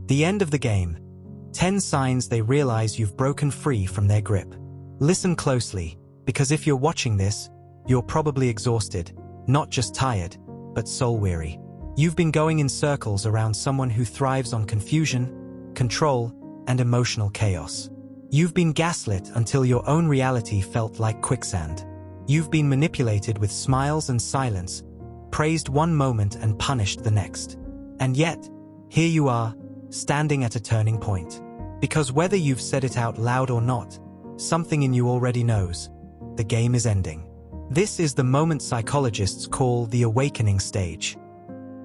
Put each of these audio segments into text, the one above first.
The end of the game. 10 signs they realize you've broken free from their grip. Listen closely, because if you're watching this, you're probably exhausted, not just tired, but soul-weary. You've been going in circles around someone who thrives on confusion, control, and emotional chaos. You've been gaslit until your own reality felt like quicksand. You've been manipulated with smiles and silence, praised one moment and punished the next. And yet, here you are, standing at a turning point. Because whether you've said it out loud or not, something in you already knows. The game is ending. This is the moment psychologists call the awakening stage.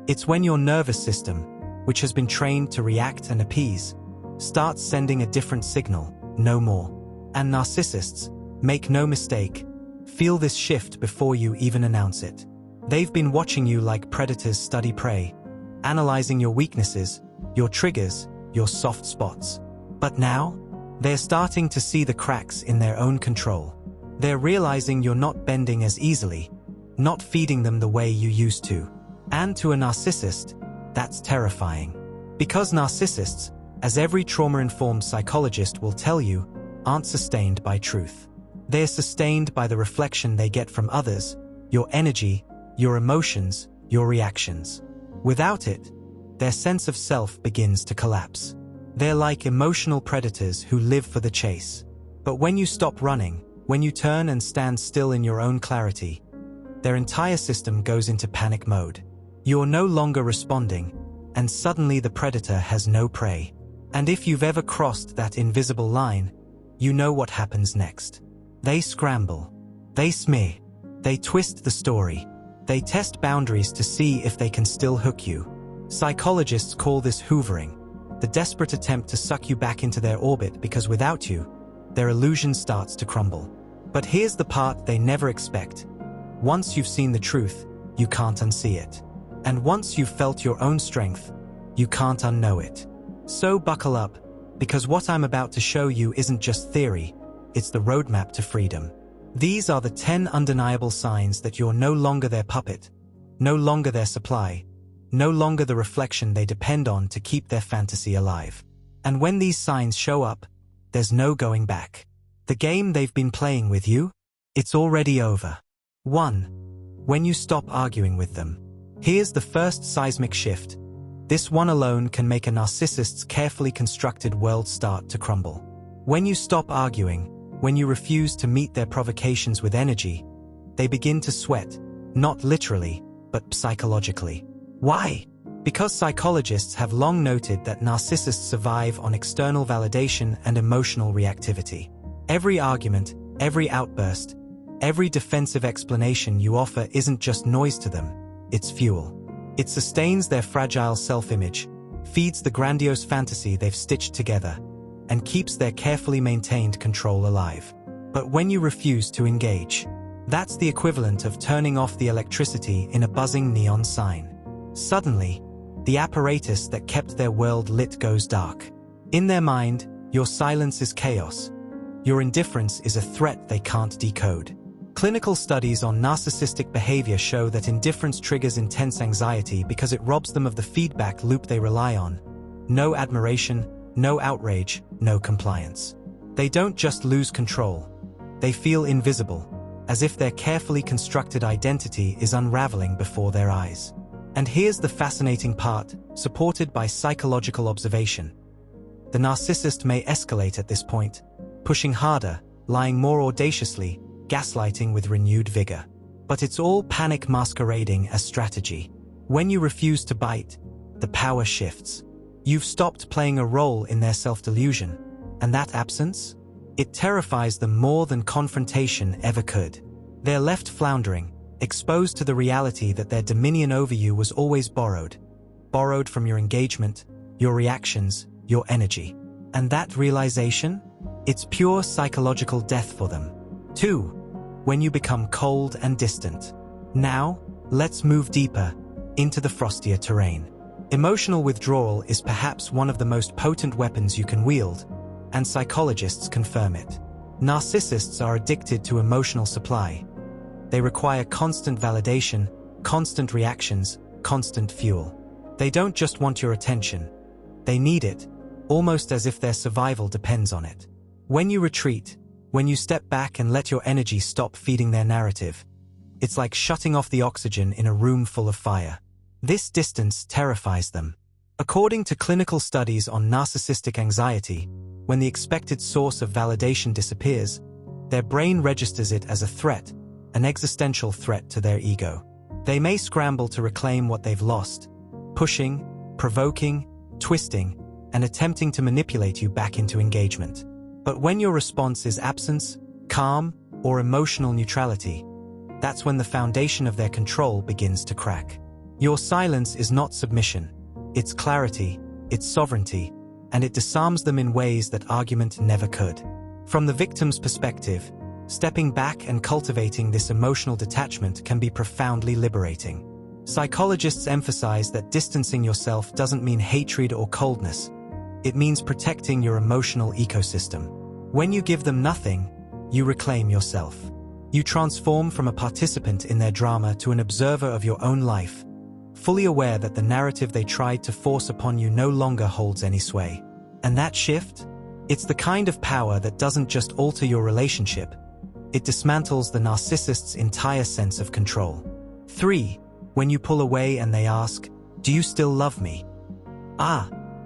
It's when your nervous system, which has been trained to react and appease, starts sending a different signal, no more. And narcissists, make no mistake, feel this shift before you even announce it. They've been watching you like predators study prey, analyzing your weaknesses, your triggers, your soft spots. But now, they're starting to see the cracks in their own control. They're realizing you're not bending as easily, not feeding them the way you used to. And to a narcissist, that's terrifying. Because narcissists, as every trauma-informed psychologist will tell you, aren't sustained by truth. They're sustained by the reflection they get from others, your energy, your emotions, your reactions. Without it, their sense of self begins to collapse. They're like emotional predators who live for the chase. But when you stop running, when you turn and stand still in your own clarity, their entire system goes into panic mode. You're no longer responding, and suddenly the predator has no prey. And if you've ever crossed that invisible line, you know what happens next. They scramble. They smear. They twist the story. They test boundaries to see if they can still hook you. Psychologists call this hoovering, the desperate attempt to suck you back into their orbit because without you, their illusion starts to crumble. But here's the part they never expect. Once you've seen the truth, you can't unsee it. And once you've felt your own strength, you can't unknow it. So buckle up, because what I'm about to show you isn't just theory, it's the roadmap to freedom. These are the 10 undeniable signs that you're no longer their puppet, no longer their supply, no longer the reflection they depend on to keep their fantasy alive. And when these signs show up, there's no going back. The game they've been playing with you, it's already over. 1. When you stop arguing with them. Here's the first seismic shift. This one alone can make a narcissist's carefully constructed world start to crumble. When you stop arguing, when you refuse to meet their provocations with energy, they begin to sweat, not literally, but psychologically. Why? Because psychologists have long noted that narcissists survive on external validation and emotional reactivity. Every argument, every outburst, every defensive explanation you offer isn't just noise to them, it's fuel. It sustains their fragile self-image, feeds the grandiose fantasy they've stitched together, and keeps their carefully maintained control alive. But when you refuse to engage, that's the equivalent of turning off the electricity in a buzzing neon sign. Suddenly, the apparatus that kept their world lit goes dark. In their mind, your silence is chaos. Your indifference is a threat they can't decode. Clinical studies on narcissistic behavior show that indifference triggers intense anxiety because it robs them of the feedback loop they rely on. No admiration, no outrage, no compliance. They don't just lose control. They feel invisible, as if their carefully constructed identity is unraveling before their eyes. And here's the fascinating part, supported by psychological observation. The narcissist may escalate at this point, pushing harder, lying more audaciously, gaslighting with renewed vigor. But it's all panic masquerading as strategy. When you refuse to bite, the power shifts. You've stopped playing a role in their self-delusion, and that absence? It terrifies them more than confrontation ever could. They're left floundering, exposed to the reality that their dominion over you was always borrowed from your engagement, your reactions, your energy. And that realization? It's pure psychological death for them. 2. When you become cold and distant. Now, let's move deeper into the frostier terrain. Emotional withdrawal is perhaps one of the most potent weapons you can wield, and psychologists confirm it. Narcissists are addicted to emotional supply. They require constant validation, constant reactions, constant fuel. They don't just want your attention. They need it, almost as if their survival depends on it. When you retreat, when you step back and let your energy stop feeding their narrative, it's like shutting off the oxygen in a room full of fire. This distance terrifies them. According to clinical studies on narcissistic anxiety, when the expected source of validation disappears, their brain registers it as a threat, an existential threat to their ego. They may scramble to reclaim what they've lost, pushing, provoking, twisting, and attempting to manipulate you back into engagement. But when your response is absence, calm, or emotional neutrality, that's when the foundation of their control begins to crack. Your silence is not submission. It's clarity, it's sovereignty, and it disarms them in ways that argument never could. From the victim's perspective, stepping back and cultivating this emotional detachment can be profoundly liberating. Psychologists emphasize that distancing yourself doesn't mean hatred or coldness. It means protecting your emotional ecosystem. When you give them nothing, you reclaim yourself. You transform from a participant in their drama to an observer of your own life, fully aware that the narrative they tried to force upon you no longer holds any sway. And that shift? It's the kind of power that doesn't just alter your relationship, it dismantles the narcissist's entire sense of control. 3. When you pull away and they ask, "Do you still love me?"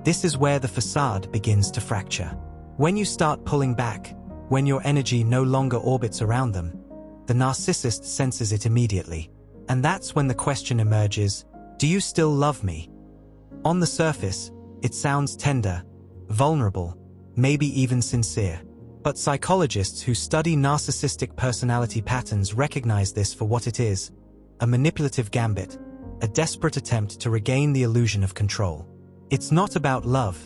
This is where the facade begins to fracture. When you start pulling back, when your energy no longer orbits around them, the narcissist senses it immediately. And that's when the question emerges, "Do you still love me?" On the surface, it sounds tender, vulnerable, maybe even sincere. But psychologists who study narcissistic personality patterns recognize this for what it is: a manipulative gambit, a desperate attempt to regain the illusion of control. It's not about love,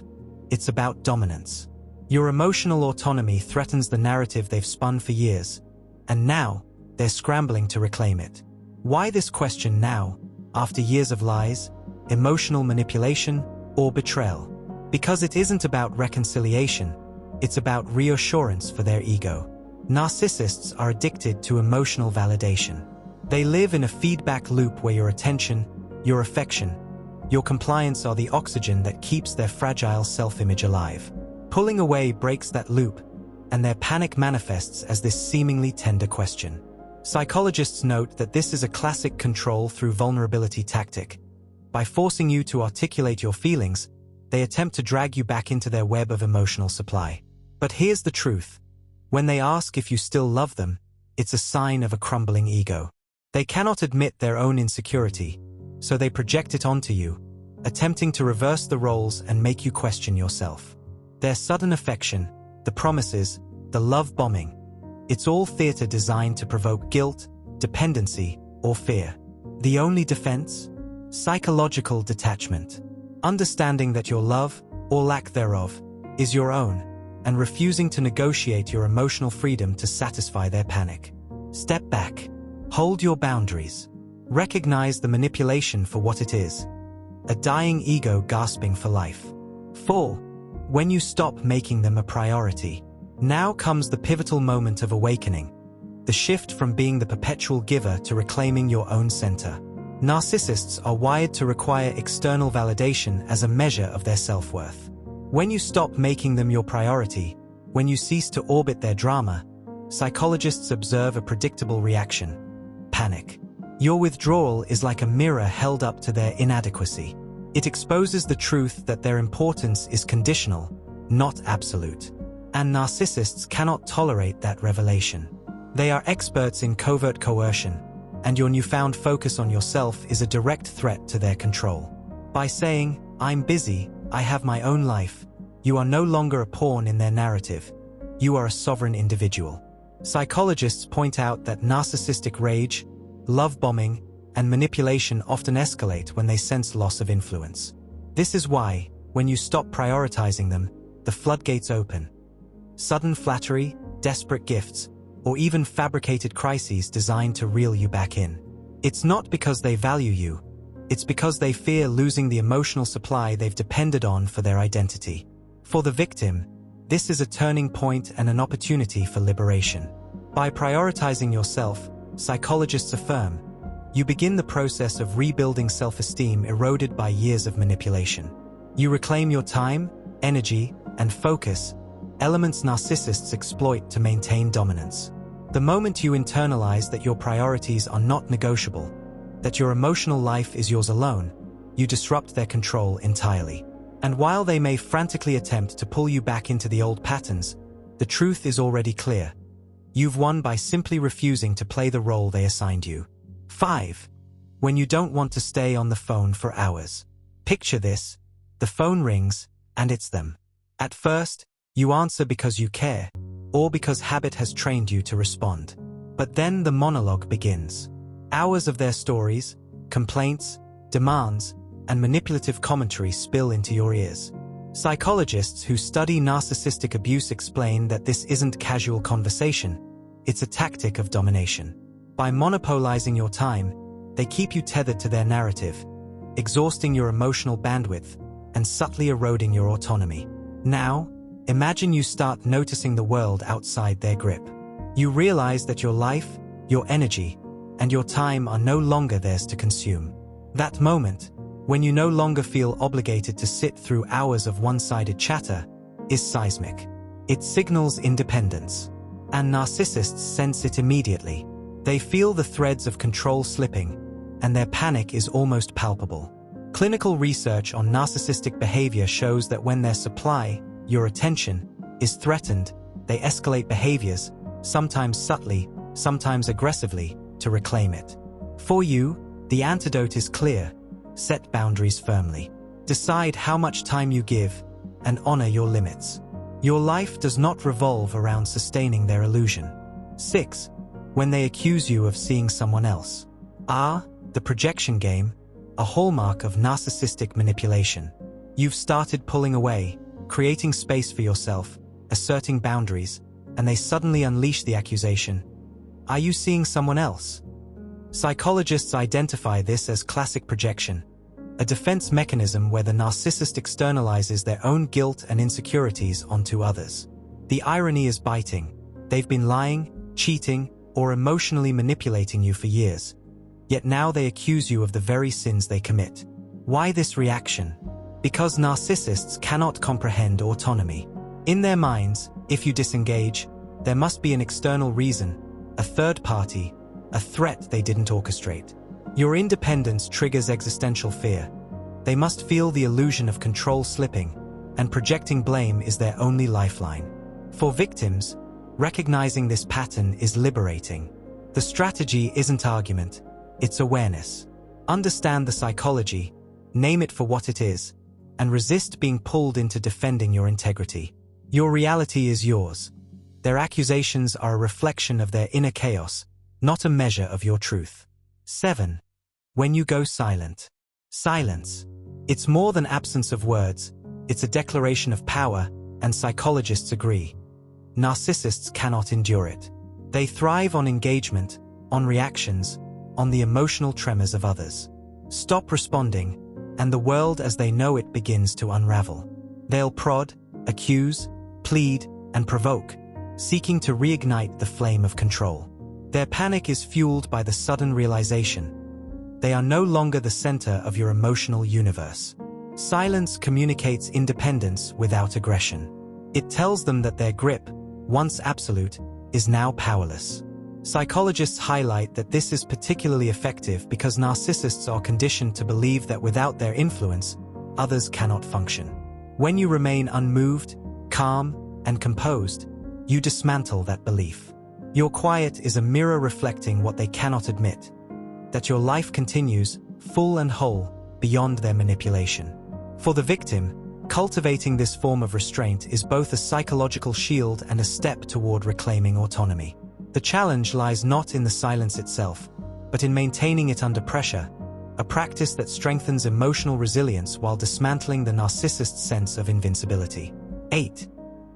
it's about dominance. Your emotional autonomy threatens the narrative they've spun for years, and now they're scrambling to reclaim it. Why this question now, after years of lies, emotional manipulation, or betrayal? Because it isn't about reconciliation, it's about reassurance for their ego. Narcissists are addicted to emotional validation. They live in a feedback loop where your attention, your affection, your compliance are the oxygen that keeps their fragile self-image alive. Pulling away breaks that loop, and their panic manifests as this seemingly tender question. Psychologists note that this is a classic control through vulnerability tactic. By forcing you to articulate your feelings, they attempt to drag you back into their web of emotional supply. But here's the truth. When they ask if you still love them, it's a sign of a crumbling ego. They cannot admit their own insecurity, so they project it onto you, attempting to reverse the roles and make you question yourself. Their sudden affection, the promises, the love bombing, it's all theater designed to provoke guilt, dependency, or fear. The only defense? Psychological detachment. Understanding that your love, or lack thereof, is your own, and refusing to negotiate your emotional freedom to satisfy their panic. Step back. Hold your boundaries. Recognize the manipulation for what it is: a dying ego gasping for life. 4. When you stop making them a priority. Now comes the pivotal moment of awakening, the shift from being the perpetual giver to reclaiming your own center. Narcissists are wired to require external validation as a measure of their self-worth. When you stop making them your priority, when you cease to orbit their drama, psychologists observe a predictable reaction: panic. Your withdrawal is like a mirror held up to their inadequacy. It exposes the truth that their importance is conditional, not absolute. And narcissists cannot tolerate that revelation. They are experts in covert coercion, and your newfound focus on yourself is a direct threat to their control. By saying, "I'm busy, I have my own life," you are no longer a pawn in their narrative. You are a sovereign individual. Psychologists point out that narcissistic rage, love bombing, and manipulation often escalate when they sense loss of influence. This is why, when you stop prioritizing them, the floodgates open. Sudden flattery, desperate gifts, or even fabricated crises designed to reel you back in. It's not because they value you, it's because they fear losing the emotional supply they've depended on for their identity. For the victim, this is a turning point and an opportunity for liberation. By prioritizing yourself, psychologists affirm, you begin the process of rebuilding self-esteem eroded by years of manipulation. You reclaim your time, energy, and focus, elements narcissists exploit to maintain dominance. The moment you internalize that your priorities are not negotiable, that your emotional life is yours alone, you disrupt their control entirely. And while they may frantically attempt to pull you back into the old patterns, the truth is already clear. You've won by simply refusing to play the role they assigned you. 5. When you don't want to stay on the phone for hours. Picture this: the phone rings, and it's them. At first, you answer because you care, or because habit has trained you to respond. But then the monologue begins. Hours of their stories, complaints, demands, and manipulative commentary spill into your ears. Psychologists who study narcissistic abuse explain that this isn't casual conversation, it's a tactic of domination. By monopolizing your time, they keep you tethered to their narrative, exhausting your emotional bandwidth and subtly eroding your autonomy. Now, imagine you start noticing the world outside their grip. You realize that your life, your energy, and your time are no longer theirs to consume. That moment, when you no longer feel obligated to sit through hours of one-sided chatter, is seismic. It signals independence. And narcissists sense it immediately. They feel the threads of control slipping, and their panic is almost palpable. Clinical research on narcissistic behavior shows that when their supply, your attention, is threatened, they escalate behaviors, sometimes subtly, sometimes aggressively, to reclaim it. For you, the antidote is clear. Set boundaries firmly. Decide how much time you give, and honor your limits. Your life does not revolve around sustaining their illusion. 6. When they accuse you of seeing someone else. The projection game, a hallmark of narcissistic manipulation. You've started pulling away, creating space for yourself, asserting boundaries, and they suddenly unleash the accusation. Are you seeing someone else? Psychologists identify this as classic projection, a defense mechanism where the narcissist externalizes their own guilt and insecurities onto others. The irony is biting. They've been lying, cheating, or emotionally manipulating you for years. Yet now they accuse you of the very sins they commit. Why this reaction? Because narcissists cannot comprehend autonomy. In their minds, if you disengage, there must be an external reason, a third party, a threat they didn't orchestrate. Your independence triggers existential fear. They must feel the illusion of control slipping, and projecting blame is their only lifeline. For victims, recognizing this pattern is liberating. The strategy isn't argument, it's awareness. Understand the psychology, name it for what it is, and resist being pulled into defending your integrity. Your reality is yours. Their accusations are a reflection of their inner chaos, not a measure of your truth. 7. When you go silent. Silence. It's more than absence of words, it's a declaration of power, and psychologists agree. Narcissists cannot endure it. They thrive on engagement, on reactions, on the emotional tremors of others. Stop responding, and the world as they know it begins to unravel. They'll prod, accuse, plead, and provoke, seeking to reignite the flame of control. Their panic is fueled by the sudden realization they are no longer the center of your emotional universe. Silence communicates independence without aggression. It tells them that their grip, once absolute, is now powerless. Psychologists highlight that this is particularly effective because narcissists are conditioned to believe that without their influence, others cannot function. When you remain unmoved, calm, and composed, you dismantle that belief. Your quiet is a mirror reflecting what they cannot admit, that your life continues, full and whole, beyond their manipulation. For the victim, cultivating this form of restraint is both a psychological shield and a step toward reclaiming autonomy. The challenge lies not in the silence itself, but in maintaining it under pressure, a practice that strengthens emotional resilience while dismantling the narcissist's sense of invincibility. 8.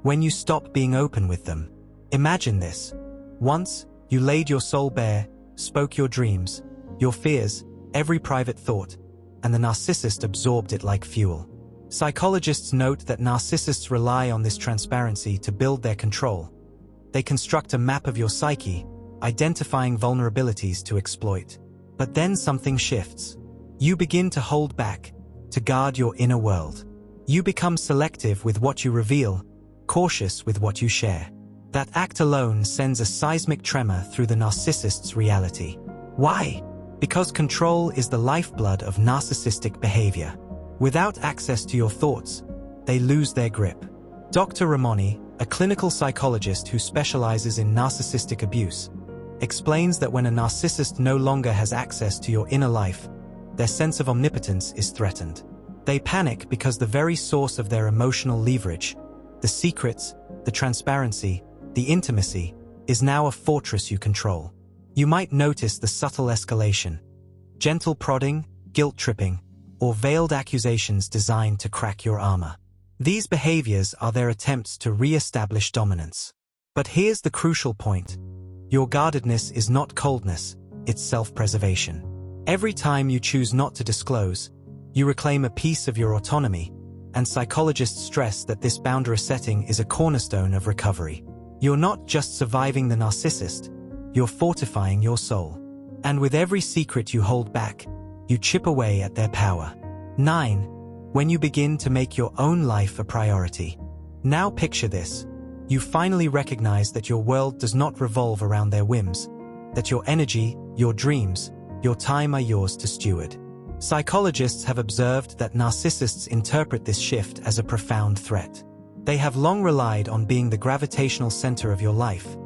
When you stop being open with them. Imagine this. Once, you laid your soul bare, spoke your dreams, your fears, every private thought, and the narcissist absorbed it like fuel. Psychologists note that narcissists rely on this transparency to build their control. They construct a map of your psyche, identifying vulnerabilities to exploit. But then something shifts. You begin to hold back, to guard your inner world. You become selective with what you reveal, cautious with what you share. That act alone sends a seismic tremor through the narcissist's reality. Why? Because control is the lifeblood of narcissistic behavior. Without access to your thoughts, they lose their grip. Dr. Ramoni, a clinical psychologist who specializes in narcissistic abuse, explains that when a narcissist no longer has access to your inner life, their sense of omnipotence is threatened. They panic because the very source of their emotional leverage, the secrets, the transparency, the intimacy, is now a fortress you control. You might notice the subtle escalation, gentle prodding, guilt-tripping, or veiled accusations designed to crack your armor. These behaviors are their attempts to re-establish dominance. But here's the crucial point. Your guardedness is not coldness, it's self-preservation. Every time you choose not to disclose, you reclaim a piece of your autonomy, and psychologists stress that this boundary setting is a cornerstone of recovery. You're not just surviving the narcissist, you're fortifying your soul. And with every secret you hold back, you chip away at their power. 9. When you begin to make your own life a priority. Now picture this. You finally recognize that your world does not revolve around their whims, that your energy, your dreams, your time are yours to steward. Psychologists have observed that narcissists interpret this shift as a profound threat. They have long relied on being the gravitational center of your life.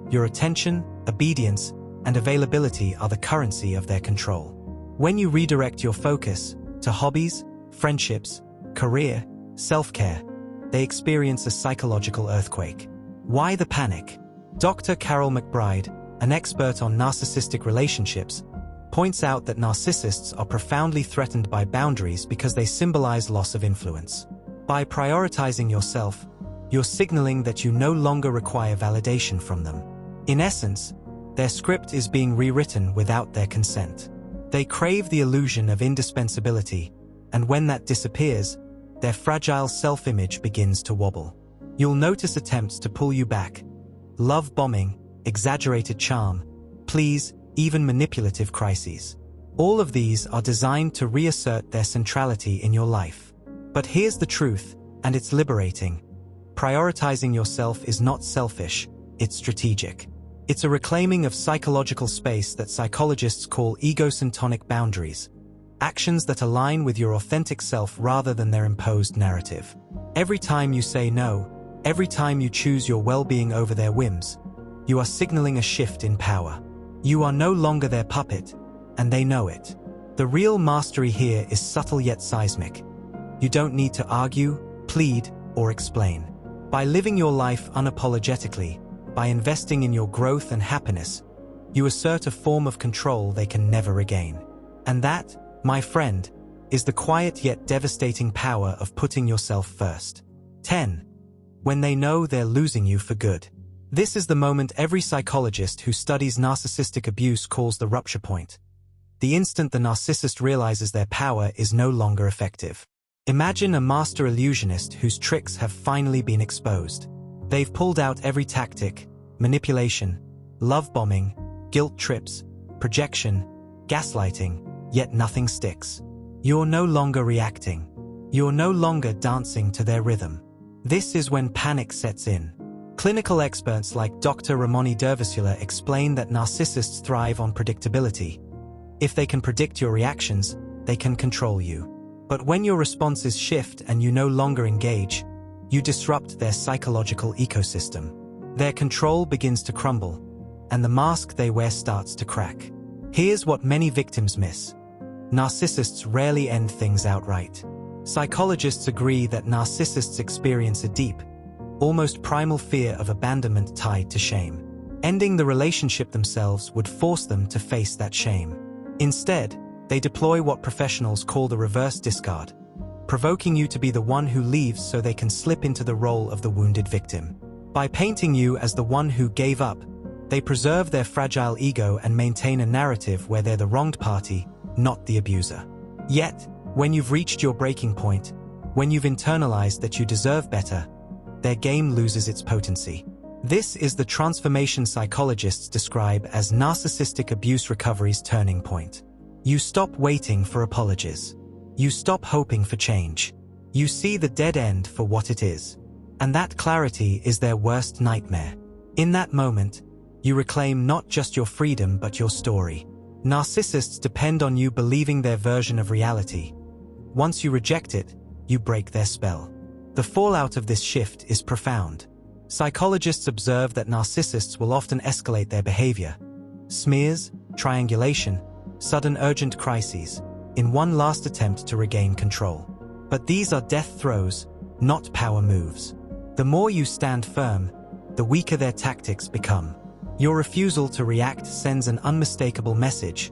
Your attention, obedience, and availability are the currency of their control. When you redirect your focus to hobbies, friendships, career, self-care, they experience a psychological earthquake. Why the panic? Dr. Carol McBride, an expert on narcissistic relationships, points out that narcissists are profoundly threatened by boundaries because they symbolize loss of influence. By prioritizing yourself, you're signaling that you no longer require validation from them. In essence, their script is being rewritten without their consent. They crave the illusion of indispensability, and when that disappears, their fragile self-image begins to wobble. You'll notice attempts to pull you back. Love bombing, exaggerated charm, pleas, even manipulative crises. All of these are designed to reassert their centrality in your life. But here's the truth, and it's liberating. Prioritizing yourself is not selfish, it's strategic. It's a reclaiming of psychological space that psychologists call egocentric boundaries, actions that align with your authentic self rather than their imposed narrative. Every time you say no, every time you choose your well-being over their whims, you are signaling a shift in power. You are no longer their puppet, and they know it. The real mastery here is subtle yet seismic. You don't need to argue, plead, or explain. By living your life unapologetically, by investing in your growth and happiness, you assert a form of control they can never regain. And that, my friend, is the quiet yet devastating power of putting yourself first. 10. When they know they're losing you for good. This is the moment every psychologist who studies narcissistic abuse calls the rupture point. The instant the narcissist realizes their power is no longer effective. Imagine a master illusionist whose tricks have finally been exposed. They've pulled out every tactic: manipulation, love bombing, guilt trips, projection, gaslighting, yet nothing sticks. You're no longer reacting. You're no longer dancing to their rhythm. This is when panic sets in. Clinical experts like Dr. Ramoni explain that narcissists thrive on predictability. If they can predict your reactions, they can control you. But when your responses shift and you no longer engage, you disrupt their psychological ecosystem. Their control begins to crumble, and the mask they wear starts to crack. Here's what many victims miss. Narcissists rarely end things outright. Psychologists agree that narcissists experience a deep, almost primal fear of abandonment tied to shame. Ending the relationship themselves would force them to face that shame. Instead, they deploy what professionals call the reverse discard, provoking you to be the one who leaves so they can slip into the role of the wounded victim. By painting you as the one who gave up, they preserve their fragile ego and maintain a narrative where they're the wronged party, not the abuser. Yet, when you've reached your breaking point, when you've internalized that you deserve better, their game loses its potency. This is the transformation psychologists describe as narcissistic abuse recovery's turning point. You stop waiting for apologies. You stop hoping for change. You see the dead end for what it is. And that clarity is their worst nightmare. In that moment, you reclaim not just your freedom but your story. Narcissists depend on you believing their version of reality. Once you reject it, you break their spell. The fallout of this shift is profound. Psychologists observe that narcissists will often escalate their behavior. Smears, triangulation, sudden urgent crises, in one last attempt to regain control. But these are death throes, not power moves. The more you stand firm, the weaker their tactics become. Your refusal to react sends an unmistakable message: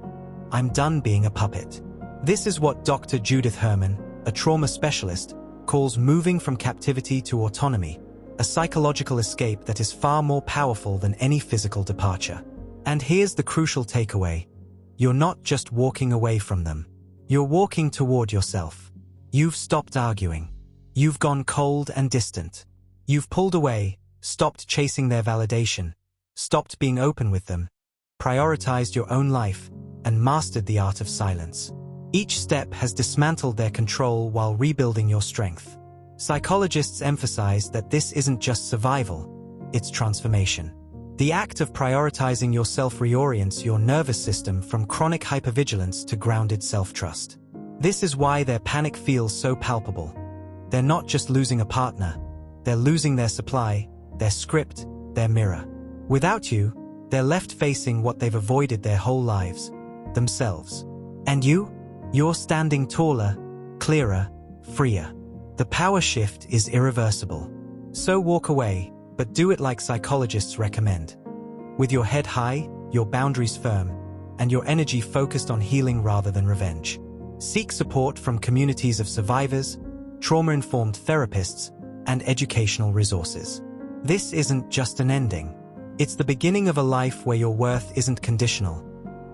I'm done being a puppet. This is what Dr. Judith Herman, a trauma specialist, calls moving from captivity to autonomy, a psychological escape that is far more powerful than any physical departure. And here's the crucial takeaway. You're not just walking away from them. You're walking toward yourself. You've stopped arguing. You've gone cold and distant. You've pulled away, stopped chasing their validation, stopped being open with them, prioritized your own life, and mastered the art of silence. Each step has dismantled their control while rebuilding your strength. Psychologists emphasize that this isn't just survival, it's transformation. The act of prioritizing yourself reorients your nervous system from chronic hypervigilance to grounded self-trust. This is why their panic feels so palpable. They're not just losing a partner, they're losing their supply, their script, their mirror. Without you, they're left facing what they've avoided their whole lives, themselves. And you're standing taller, clearer, freer. The power shift is irreversible. So walk away, but do it like psychologists recommend. With your head high, your boundaries firm, and your energy focused on healing rather than revenge. Seek support from communities of survivors, trauma-informed therapists, and educational resources. This isn't just an ending. It's the beginning of a life where your worth isn't conditional,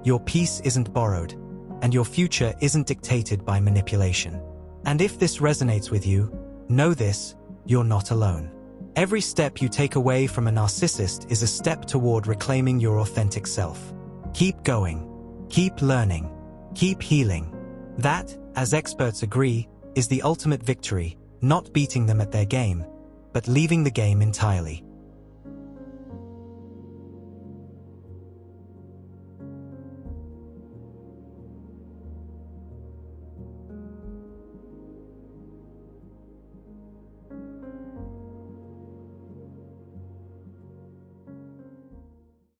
your peace isn't borrowed, and your future isn't dictated by manipulation. And if this resonates with you, know this: you're not alone. Every step you take away from a narcissist is a step toward reclaiming your authentic self. Keep going. Keep learning. Keep healing. That, as experts agree, is the ultimate victory, not beating them at their game, but leaving the game entirely.